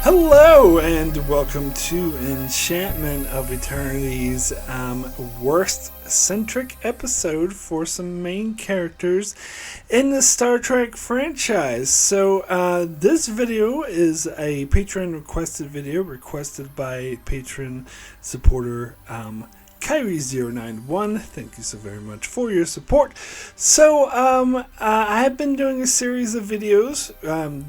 Hello and welcome to Enchantment of Eternity's worst Centric episode for some main characters in the Star Trek franchise. So this video is a patron requested video requested by patron supporter Kyrie091. Thank you so very much for your support. So I have been doing a series of videos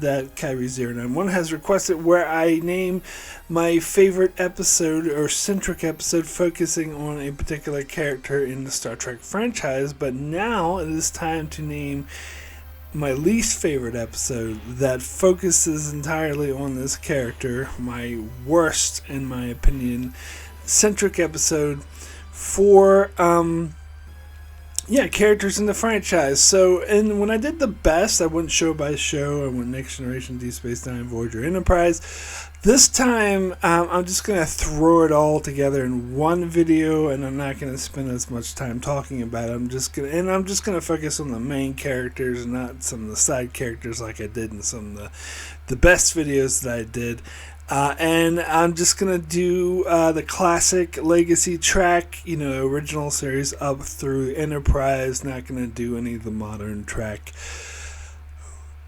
that Kyrie091 has requested where I name my favorite episode or centric episode focusing on a particular character in the Star Trek franchise. But now it is time to name my least favorite episode that focuses entirely on this character, my worst, in my opinion, centric episode for characters in the franchise. So, and when I did the best, I went show by show. I went Next Generation, Deep Space Nine, Voyager, Enterprise. This time, I'm just gonna throw it all together in one video, and I'm not gonna spend as much time talking about it. I'm just gonna focus on the main characters and not some of the side characters like I did in some of the best videos that I did. And I'm just going to do the classic legacy track, original series up through Enterprise. Not going to do any of the modern track.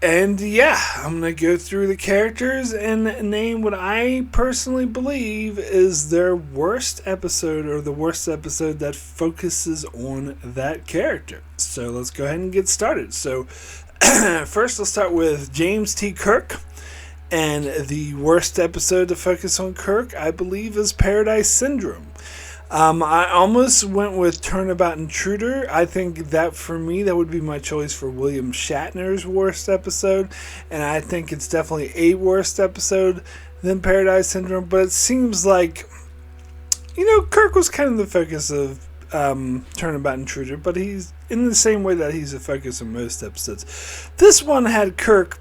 And I'm going to go through the characters and name what I personally believe is their worst episode, or the worst episode that focuses on that character. So let's go ahead and get started. So first, let's start with James T. Kirk. And the worst episode to focus on Kirk, I believe, is Paradise Syndrome. I almost went with Turnabout Intruder. I think that, for me, that would be my choice for William Shatner's worst episode. And I think it's definitely a worst episode than Paradise Syndrome. But it seems like, Kirk was kind of the focus of Turnabout Intruder. But he's in the same way that he's the focus of most episodes. This one had Kirk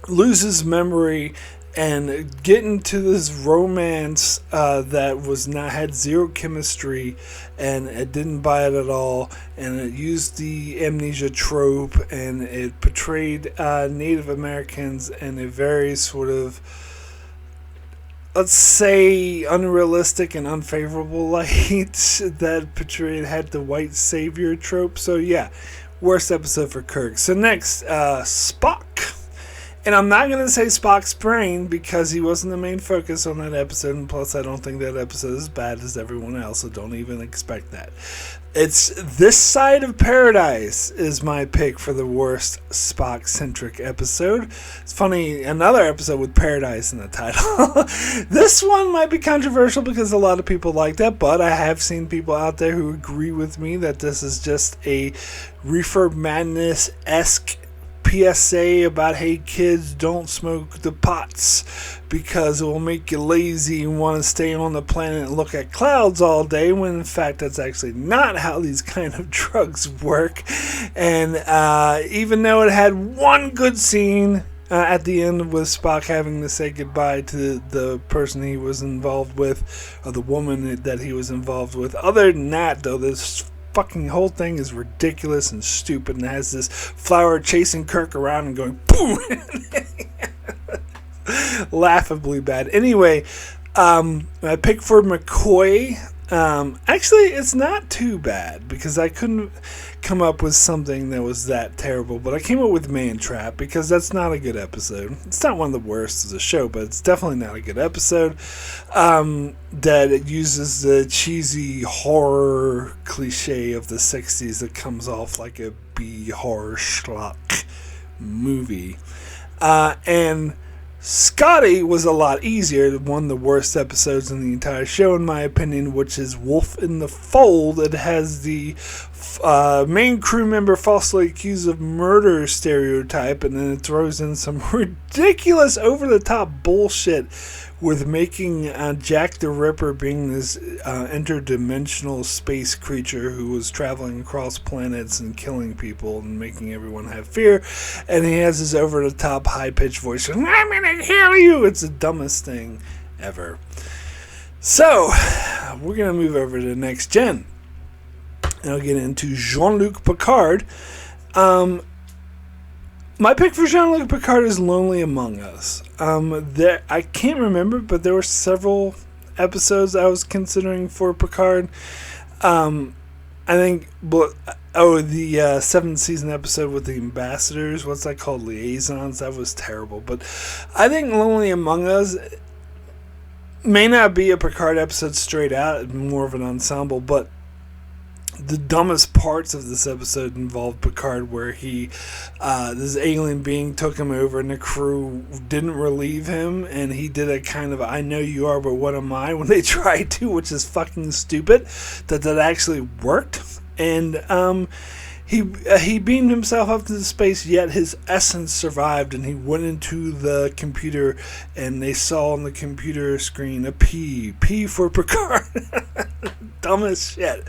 lose his memory and get into this romance that had zero chemistry, and it didn't buy it at all, and it used the amnesia trope, and it portrayed Native Americans in a very sort of, let's say, unrealistic and unfavorable light that had the white savior trope. So worst episode for Kirk. So next, Spock. And I'm not going to say Spock's brain because he wasn't the main focus on that episode. And plus, I don't think that episode is as bad as everyone else. So don't even expect that. It's This Side of Paradise is my pick for the worst Spock-centric episode. It's funny, another episode with Paradise in the title. This one might be controversial because a lot of people like that. But I have seen people out there who agree with me that this is just a Reefer Madness-esque PSA about, hey kids, don't smoke the pots because it will make you lazy and want to stay on the planet and look at clouds all day, when in fact that's actually not how these kind of drugs work. And even though it had one good scene at the end with Spock having to say goodbye to the person he was involved with, or the woman that he was involved with, other than that, though, this fucking whole thing is ridiculous and stupid, and has this flower chasing Kirk around and going boom. Laughably bad. Anyway, I picked for McCoy. Actually, it's not too bad because I couldn't come up with something that was that terrible, but I came up with Man Trap because that's not a good episode. It's not one of the worst of the show, but it's definitely not a good episode. That it uses the cheesy horror cliche of the 60s that comes off like a B horror schlock movie. And Scotty was a lot easier, one of the worst episodes in the entire show, in my opinion, which is Wolf in the Fold. It has the main crew member falsely accused of murder stereotype, and then it throws in some ridiculous, over-the-top bullshit with making Jack the Ripper being this interdimensional space creature who was traveling across planets and killing people and making everyone have fear. And he has this over-the-top, high-pitched voice, I'm gonna kill you! It's the dumbest thing ever. So, we're gonna move over to Next Gen. And I'll get into Jean-Luc Picard. My pick for Jean-Luc Picard is Lonely Among Us. I can't remember, but there were several episodes I was considering for Picard. I think, the 7th season episode with the ambassadors, what's that called? Liaisons? That was terrible. But I think Lonely Among Us may not be a Picard episode straight out, more of an ensemble, but the dumbest parts of this episode involved Picard, where this alien being took him over and the crew didn't relieve him, and he did a kind of I know you are, but what am I, when they tried to, which is fucking stupid, that actually worked. And he beamed himself up to space, yet his essence survived, and he went into the computer, and they saw on the computer screen a P for Picard. Dumb as shit.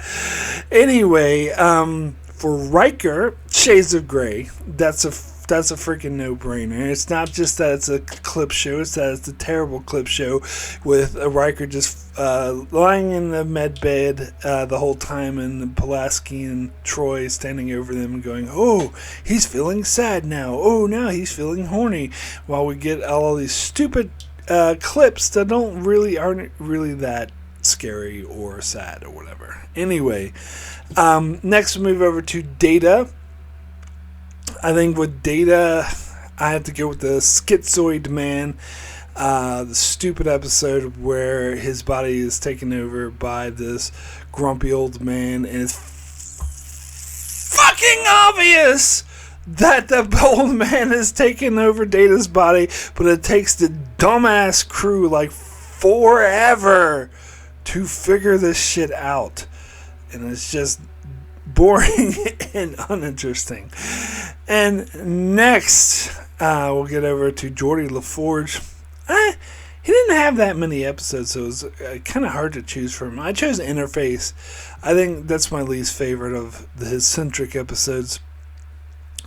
Anyway, for Riker, Shades of Grey. That's a freaking no-brainer. It's not just that it's a clip show, it's that it's a terrible clip show with Riker just lying in the med bed the whole time, and Pulaski and Troy standing over them and going, oh, he's feeling sad now. Oh, now he's feeling horny. While we get all these stupid clips that aren't really that scary or sad or whatever. Anyway, next we move over to Data. I think with Data, I have to go with the Schizoid Man, the stupid episode where his body is taken over by this grumpy old man, and it's fucking obvious that the old man is taking over Data's body, but it takes the dumbass crew like forever to figure this shit out, and it's just boring and uninteresting. And next, we'll get over to Geordi LaForge. He didn't have that many episodes, so it was kind of hard to choose from. I chose Interface. I think that's my least favorite of his Centric episodes.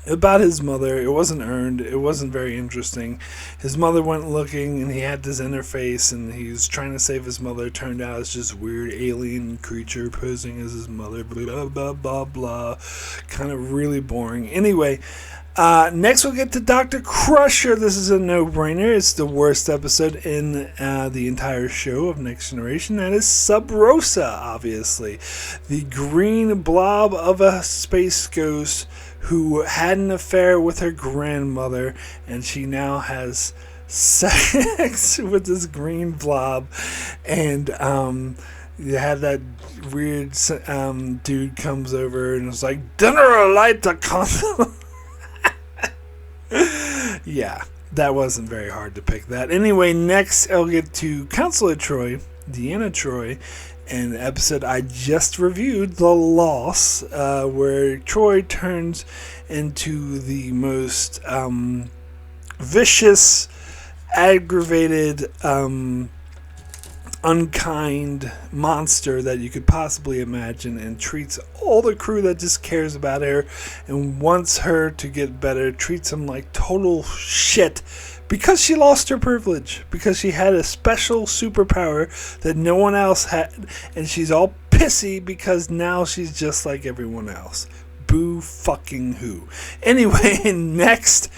About his mother, it wasn't earned, it wasn't very interesting. His mother went looking, and he had this interface, and he was trying to save his mother. It turned out it's just weird alien creature posing as his mother, blah, blah, blah, blah. Kind of really boring. Anyway, next we'll get to Dr. Crusher. This is a no-brainer. It's the worst episode in the entire show of Next Generation. That is Sub Rosa, obviously. The green blob of a space ghost who had an affair with her grandmother, and she now has sex with this green blob. And you had that weird dude comes over and was like, dinner or light the console. Yeah, that wasn't very hard to pick that. Anyway, next I'll get to Counselor Troy, Deanna Troy, and the episode I just reviewed, The Loss, where Troy turns into the most vicious, aggravated, unkind monster that you could possibly imagine, and treats all the crew that just cares about her and wants her to get better, treats them like total shit because she lost her privilege, because she had a special superpower that no one else had, and she's all pissy because now she's just like everyone else. Boo fucking who. Anyway, next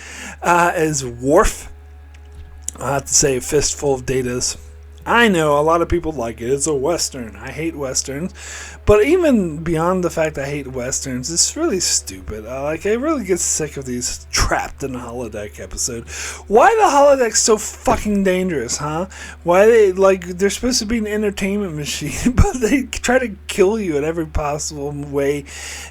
is Worf. I have to say, a fistful of Datas. I know a lot of people like it. It's a Western. I hate Westerns. But even beyond the fact I hate Westerns, it's really stupid. I really get sick of these trapped in a holodeck episode. Why the holodeck's so fucking dangerous, huh? Why they're supposed to be an entertainment machine, but they try to kill you in every possible way.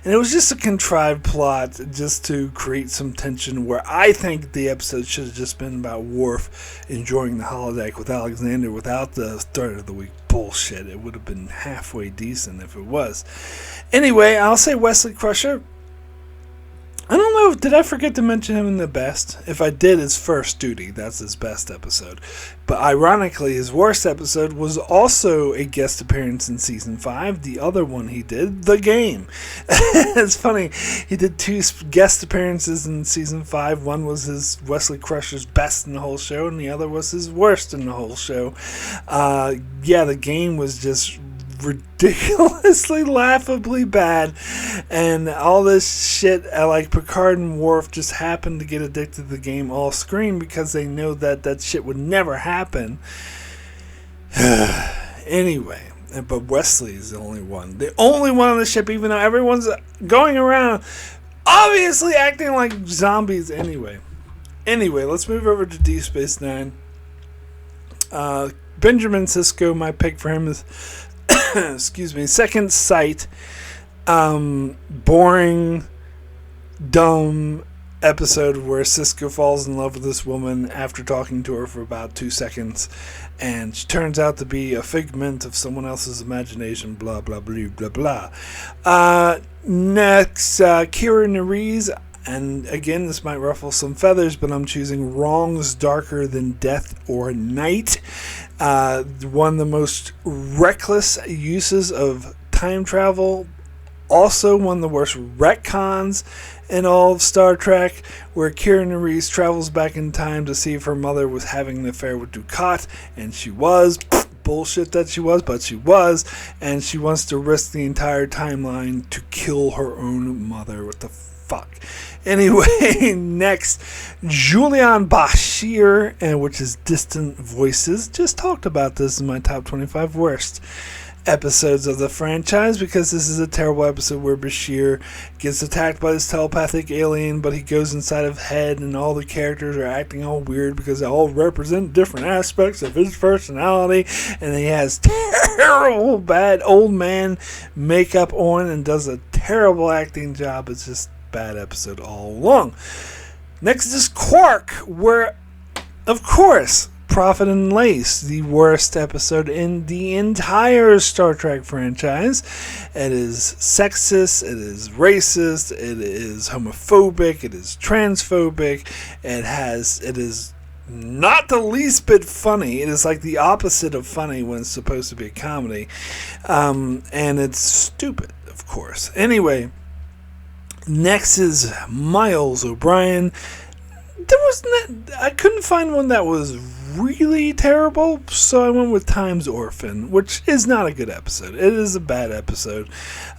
And it was just a contrived plot just to create some tension, where I think the episode should have just been about Worf enjoying the holodeck with Alexander without the start of the week bullshit. It would have been halfway decent if it was. Anyway, I'll say Wesley Crusher. I don't know, did I forget to mention him in the best? If I did, his First Duty, that's his best episode. But ironically, his worst episode was also a guest appearance in Season 5. The other one he did, The Game. It's funny, he did 2 guest appearances in Season 5. One was his Wesley Crusher's best in the whole show, and the other was his worst in the whole show. The Game was just ridiculously, laughably bad, and all this shit, like Picard and Worf just happen to get addicted to the game off screen because they know that shit would never happen. Anyway, but Wesley is the only one on the ship, even though everyone's going around obviously acting like zombies. Anyway, let's move over to Deep Space Nine. Benjamin Sisko, my pick for him is excuse me, Second Sight. Boring, dumb episode where Sisko falls in love with this woman after talking to her for about 2 seconds, and she turns out to be a figment of someone else's imagination, blah blah blah blah blah. Next, Kira Nerys, and again this might ruffle some feathers, but I'm choosing Wrongs Darker Than Death or Night. One of the most reckless uses of time travel, also one of the worst retcons in all of Star Trek, where Kira Nerys travels back in time to see if her mother was having an affair with Dukat, and she was. Bullshit that she was, but she was, and she wants to risk the entire timeline to kill her own mother. What the fuck? Anyway, next, Julian Bashir, which is Distant Voices. Just talked about this in my top 25 worst episodes of the franchise, because this is a terrible episode where Bashir gets attacked by this telepathic alien, but he goes inside of head, and all the characters are acting all weird because they all represent different aspects of his personality, and he has terrible bad old man makeup on and does a terrible acting job. It's just bad episode all along. Next is Quark, where, of course, Prophet and Lace, the worst episode in the entire Star Trek franchise. It is sexist, it is racist, it is homophobic, it is transphobic, it is not the least bit funny. It is like the opposite of funny when it's supposed to be a comedy. And it's stupid, of course. Anyway, next is Miles O'Brien. I couldn't find one that was really terrible, so I went with Time's Orphan, which is not a good episode. It is a bad episode.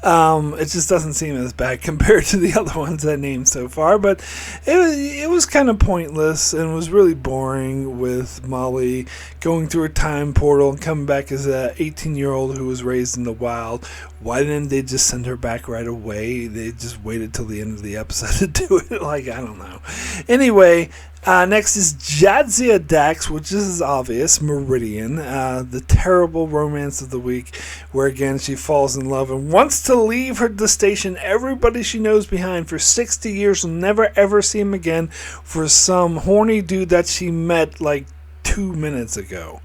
It just doesn't seem as bad compared to the other ones I named so far, but it was kind of pointless and was really boring, with Molly going through a time portal and coming back as an 18-year-old who was raised in the wild. Why didn't they just send her back right away? They just waited till the end of the episode to do it. I don't know. Anyway, next is Jadzia Dax, which is obvious, Meridian, the terrible romance of the week, where again she falls in love and wants to leave the station everybody she knows behind for 60 years and never ever see him again for some horny dude that she met 2 minutes ago.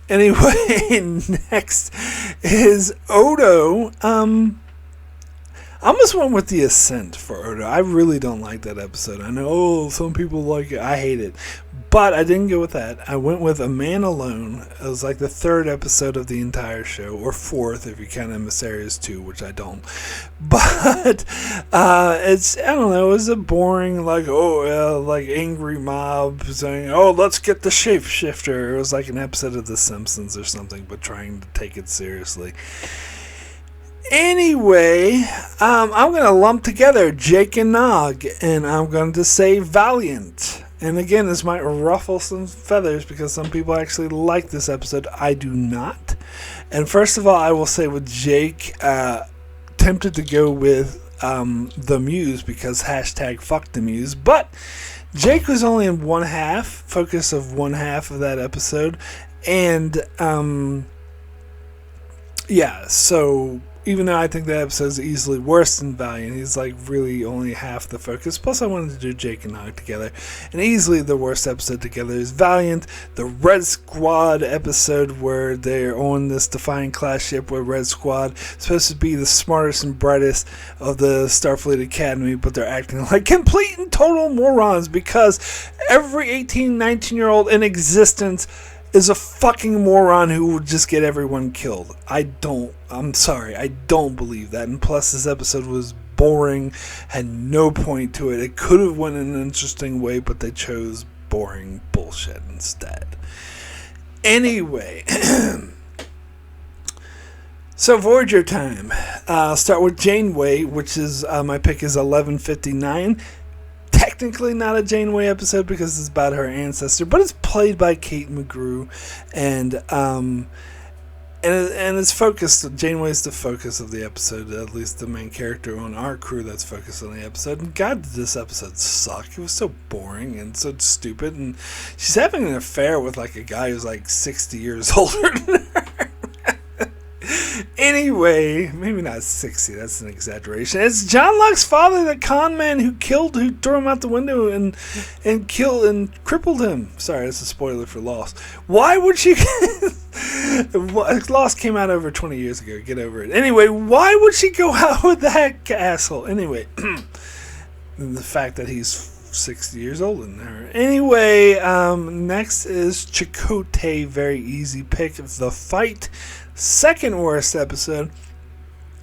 Anyway, next is Odo. I almost went with The Ascent for Odo. I really don't like that episode. I know some people like it. I hate it. But I didn't go with that. I went with A Man Alone. It was the third episode of the entire show, or fourth if you count Emissaries 2, which I don't. But it's, I don't know, it was a boring, angry mob saying, oh, let's get the shapeshifter. It was like an episode of The Simpsons or something, but trying to take it seriously. Anyway, I'm going to lump together Jake and Nog, and I'm going to say Valiant. And again, this might ruffle some feathers because some people actually like this episode. I do not. And first of all, I will say with Jake, tempted to go with The Muse because # fuck the Muse. But Jake was only in focus of one half of that episode. And so even though I think that episode is easily worse than Valiant, he's really only half the focus. Plus, I wanted to do Jake and Nog together. And easily the worst episode together is Valiant, the Red Squad episode where they're on this Defiant class ship where Red Squad is supposed to be the smartest and brightest of the Starfleet Academy, but they're acting like complete and total morons because every 18, 19-year-old in existence is a fucking moron who would just get everyone killed. I'm sorry, I don't believe that. And plus, this episode was boring, had no point to it. It could have went in an interesting way, but they chose boring bullshit instead. Anyway, So Voyager time. I'll start with Janeway, which is my pick is 11:59. Technically not a Janeway episode because it's about her ancestor, but it's played by Kate McGrew, and it's focused. Janeway is the focus of the episode, at least the main character on our crew that's focused on the episode. And God, did this episode suck. It was so boring and so stupid, and she's having an affair with like a guy who's like 60 years older than her. Anyway, maybe not 60, that's an exaggeration. It's John Locke's father, the con man who threw him out the window and crippled him. Sorry, that's a spoiler for Lost. Why would she... Lost came out over 20 years ago, get over it. Anyway, why would she go out with that asshole? Anyway, the fact that he's 60 years older than her. Anyway, next is Chakotay, very easy pick. The Fight. Second worst episode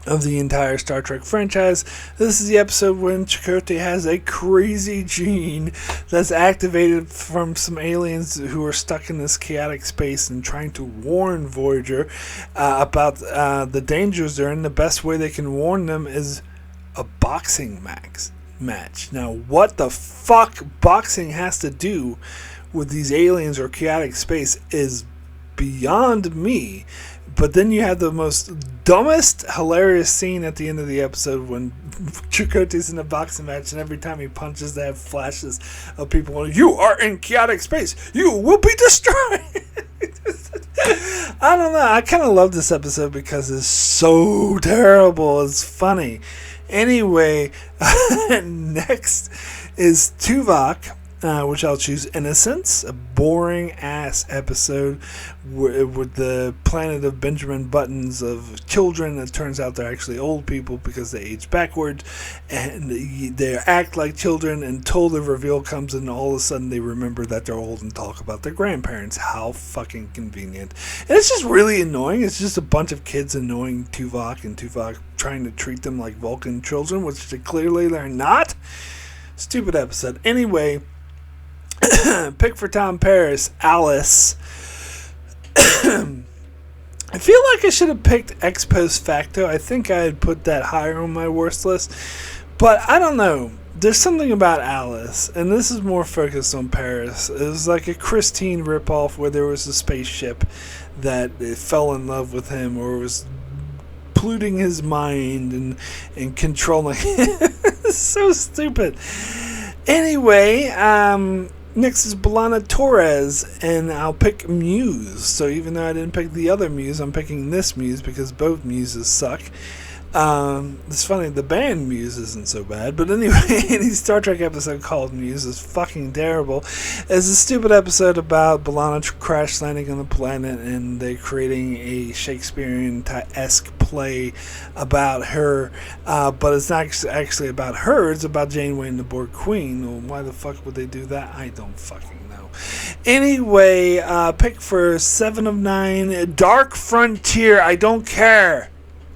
of the entire Star Trek franchise. This is the episode when Chakotay has a crazy gene that's activated from some aliens who are stuck in this chaotic space and trying to warn Voyager about the dangers they're in. The best way they can warn them is a boxing match. Now, what the fuck boxing has to do with these aliens or chaotic space is beyond me. But then you have the most dumbest, hilarious scene at the end of the episode when Chakotay's in a boxing match, and every time he punches, they have flashes of people going, "You are in chaotic space. You will be destroyed." I don't know. I kind of love this episode because it's so terrible. It's funny. Anyway, next is Tuvok. Which I'll choose Innocence, a boring ass episode with the planet of Benjamin Buttons of children. It turns out they're actually old people because they age backwards and they act like children until the reveal comes, and all of a sudden they remember that they're old and talk about their grandparents. How fucking convenient. And it's just really annoying. It's just a bunch of kids annoying Tuvok, and Tuvok trying to treat them like Vulcan children, which clearly they're not. Stupid episode. Anyway, pick for Tom Paris, Alice. I feel like I should have picked Ex Post Facto. I think I had put that higher on my worst list. But I don't know. There's something about Alice, and this is more focused on Paris. It was like a Christine ripoff where there was a spaceship that fell in love with him or was polluting his mind and controlling him. It's so stupid. Anyway, next is B'Elanna Torres, and I'll pick Muse. So even though I didn't pick the other Muse, I'm picking this Muse because both Muses suck. It's funny, the band Muse isn't so bad, but anyway, any Star Trek episode called Muse is fucking terrible. It's a stupid episode about B'Elanna crash landing on the planet and they creating a Shakespearean-esque play about her, but it's not actually about her, it's about Janeway and the Borg Queen. Well, why the fuck would they do that? I don't fucking know. Anyway, pick for 7 of 9, Dark Frontier. I don't care.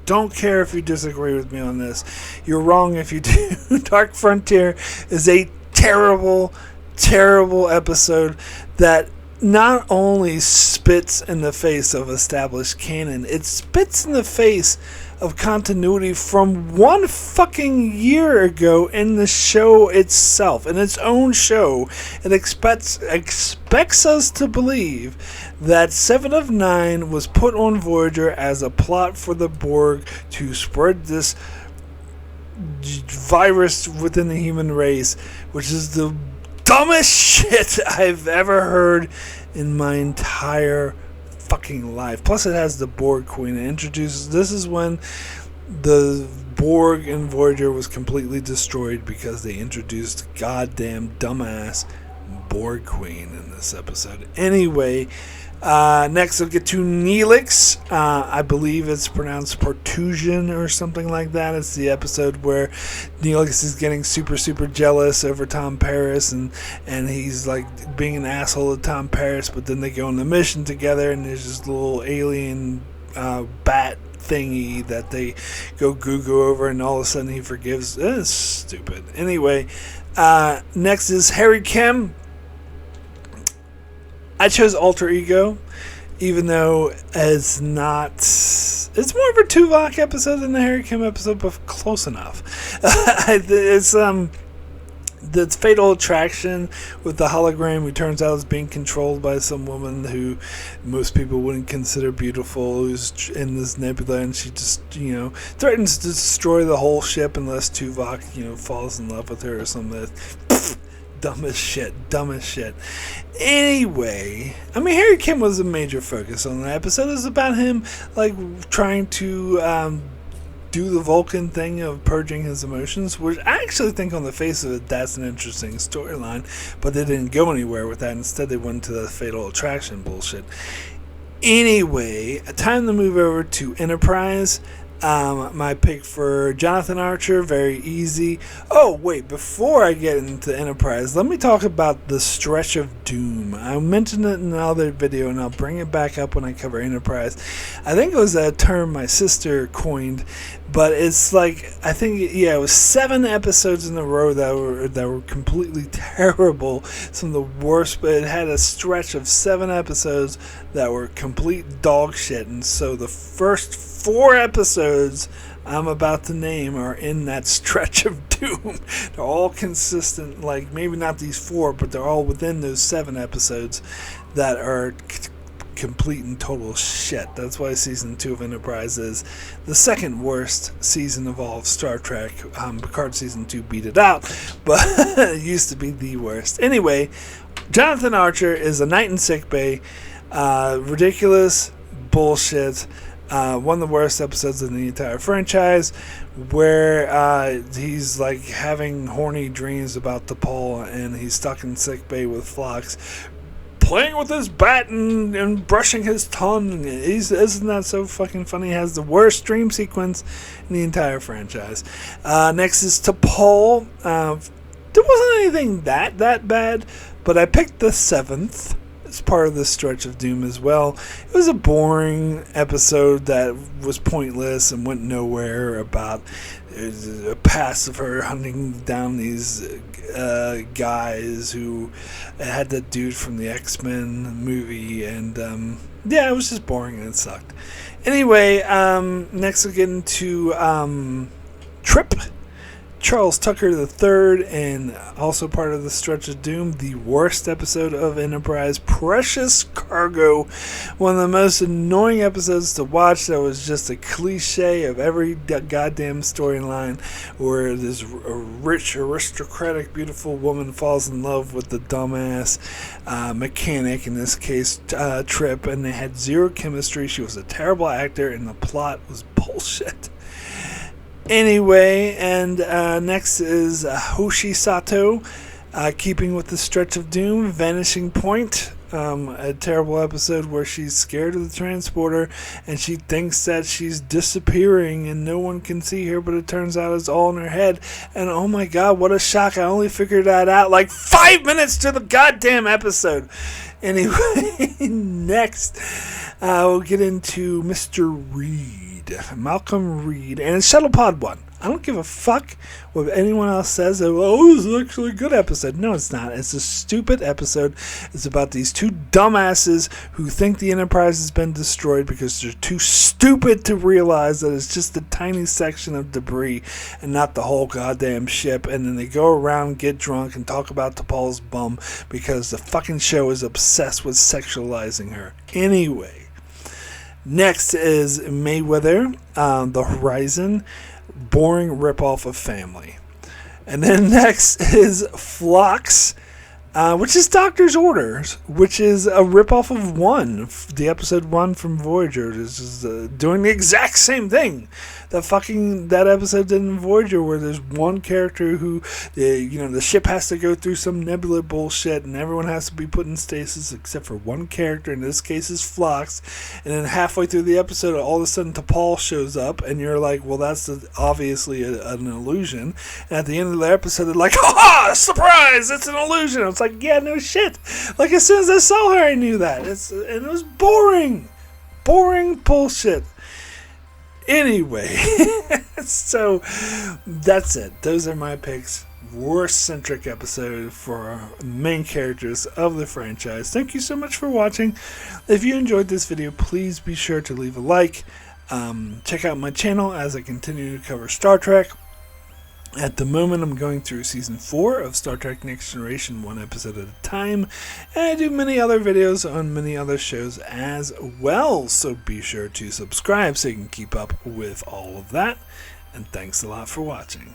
Don't care if you disagree with me on this. You're wrong if you do. Dark Frontier is a terrible, terrible episode that not only spits in the face of established canon, it spits in the face of continuity from one fucking year ago in the show itself, in its own show. It expects us to believe that 7 of 9 was put on Voyager as a plot for the Borg to spread this virus within the human race, which is the dumbest shit I've ever heard in my entire fucking life. Plus it has the Borg Queen. It introduces, this is when the Borg and Voyager was completely destroyed because they introduced goddamn dumbass Borg Queen in this episode. Anyway, next we'll get to Neelix. I believe it's pronounced Portusian or something like that. It's the episode where Neelix is getting super jealous over Tom Paris, and he's like being an asshole to Tom Paris, but then they go on the mission together and there's this little alien bat thingy that they go goo over, and all of a sudden he forgives. It's stupid. Anyway, next is Harry Kim. I chose Alter Ego, even though it's It's more of a Tuvok episode than the Harry Kim episode, but close enough. It's the fatal attraction with the hologram, who turns out is being controlled by some woman who most people wouldn't consider beautiful, who's in this nebula, and she just, threatens to destroy the whole ship unless Tuvok, falls in love with her or something. Dumb as shit. Anyway, Harry Kim was a major focus on the episode. It was about him, trying to do the Vulcan thing of purging his emotions, which I actually think on the face of it, that's an interesting storyline, but they didn't go anywhere with that. Instead, they went to the fatal attraction bullshit. Anyway, time to move over to Enterprise. My pick for Jonathan Archer, very easy. Oh, wait, before I get into Enterprise, let me talk about the stretch of doom. I mentioned it in another video, and I'll bring it back up when I cover Enterprise. I think it was a term my sister coined, but it's it was 7 episodes in a row that were completely terrible. Some of the worst, but it had a stretch of 7 episodes that were complete dog shit, and so the first 4 episodes I'm about to name are in that stretch of doom. They're all consistent, maybe not these 4, but they're all within those 7 episodes that are complete and total shit. That's why season 2 of Enterprise is the second worst season of all of Star Trek. Picard season 2 beat it out, but it used to be the worst. Anyway, Jonathan Archer is a night in sickbay. Ridiculous bullshit. One of the worst episodes in the entire franchise, where he's having horny dreams about T'Pol, and he's stuck in sickbay with Phlox, playing with his bat and brushing his tongue. Isn't that so fucking funny? He has the worst dream sequence in the entire franchise. Next is T'Pol. There wasn't anything that bad, but I picked the 7th. It's part of the stretch of doom as well. It was a boring episode that was pointless and went nowhere, about a past of her hunting down these guys who had that dude from the X-Men movie, and it was just boring and it sucked. Anyway, next we'll get into Trip. Charles Tucker III, and also part of the stretch of doom, the worst episode of Enterprise, Precious Cargo, one of the most annoying episodes to watch. That was just a cliche of every goddamn storyline, where this rich, aristocratic, beautiful woman falls in love with the dumbass mechanic, in this case Trip, and they had zero chemistry. She was a terrible actor, and the plot was bullshit. Anyway, and next is Hoshi Sato, keeping with the stretch of doom, Vanishing Point, a terrible episode where she's scared of the transporter and she thinks that she's disappearing and no one can see her, but it turns out it's all in her head. And oh my god, what a shock! I only figured that out 5 minutes to the goddamn episode. Anyway, next we'll get into Mr. Reed. Malcolm Reed, and it's Shuttlepod 1. I don't give a fuck what anyone else says. Oh, this is actually a good episode. No, it's not. It's a stupid episode. It's about these 2 dumbasses who think the Enterprise has been destroyed because they're too stupid to realize that it's just a tiny section of debris and not the whole goddamn ship. And then they go around, get drunk, and talk about T'Pol's bum because the fucking show is obsessed with sexualizing her. Anyway. Next is Mayweather, The Horizon, boring ripoff of Family. And then next is Phlox, which is Doctor's Orders, which is a ripoff of 1, the episode 1 from Voyager. This is doing the exact same thing that episode did in Voyager, where there's one character who, the ship has to go through some nebula bullshit, and everyone has to be put in stasis except for one character. In this case, is Phlox. And then halfway through the episode, all of a sudden, T'Pol shows up, and you're like, well, that's obviously an illusion. And at the end of the episode, they're like, ha! Surprise! It's an illusion. It's like, yeah, no shit. As soon as I saw her, I knew that. And it was boring. Boring bullshit. Anyway, so that's it. Those are my picks. Worst Centric episode for main characters of the franchise. Thank you so much for watching. If you enjoyed this video, please be sure to leave a like. Check out my channel as I continue to cover Star Trek. At the moment, I'm going through Season 4 of Star Trek Next Generation, one episode at a time, and I do many other videos on many other shows as well, so be sure to subscribe so you can keep up with all of that, and thanks a lot for watching.